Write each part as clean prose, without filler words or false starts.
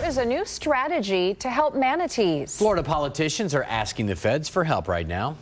is a new strategy to help manatees. Florida politicians are asking the feds for help right now.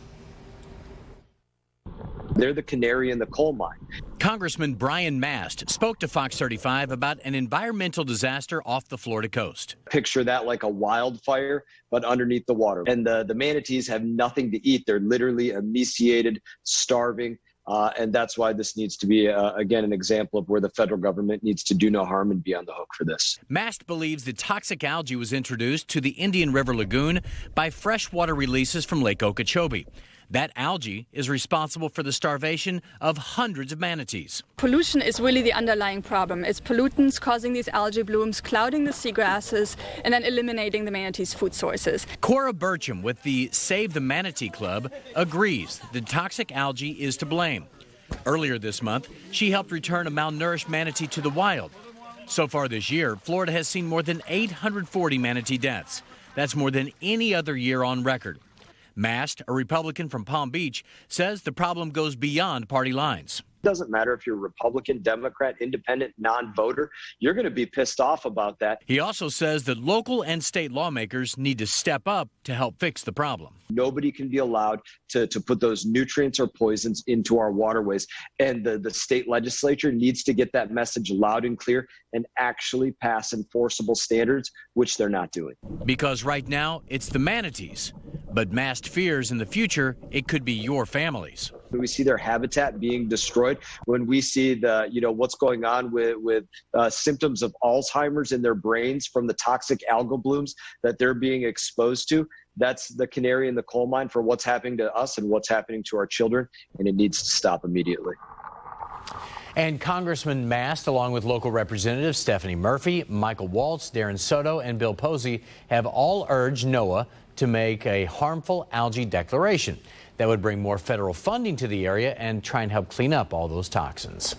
They're the canary in the coal mine. Congressman Brian Mast spoke to Fox 35 about an environmental disaster off the Florida coast. Picture that like a wildfire, but underneath the water. And the manatees have nothing to eat. They're literally emaciated, starving. And that's why this needs to be, again, an example of where the federal government needs to do no harm and be on the hook for this. Mast believes the toxic algae was introduced to the Indian River Lagoon by freshwater releases from Lake Okeechobee. That algae is responsible for the starvation of hundreds of manatees. Pollution is really the underlying problem. It's pollutants causing these algae blooms, clouding the seagrasses, and then eliminating the manatees' food sources. Cora Burcham with the Save the Manatee Club agrees the toxic algae is to blame. Earlier this month, she helped return a malnourished manatee to the wild. So far this year, Florida has seen more than 840 manatee deaths. That's more than any other year on record. Mast, a Republican from Palm Beach, says the problem goes beyond party lines. It doesn't matter if you're Republican, Democrat, independent, non-voter, you're going to be pissed off about that. He also says that local and state lawmakers need to step up to help fix the problem. Nobody can be allowed to put those nutrients or poisons into our waterways. And the state legislature needs to get that message loud and clear and actually pass enforceable standards, which they're not doing. Because right now, it's the manatees. But Mast fears in the future it could be your families. When we see their habitat being destroyed, when we see what's going on with symptoms of Alzheimer's in their brains from the toxic algal blooms that they're being exposed to, that's the canary in the coal mine for what's happening to us and what's happening to our children, and it needs to stop immediately. And Congressman Mast, along with local representatives Stephanie Murphy, Michael Waltz, Darren Soto, and Bill Posey, have all urged NOAA to make a harmful algae declaration that would bring more federal funding to the area and try and help clean up all those toxins.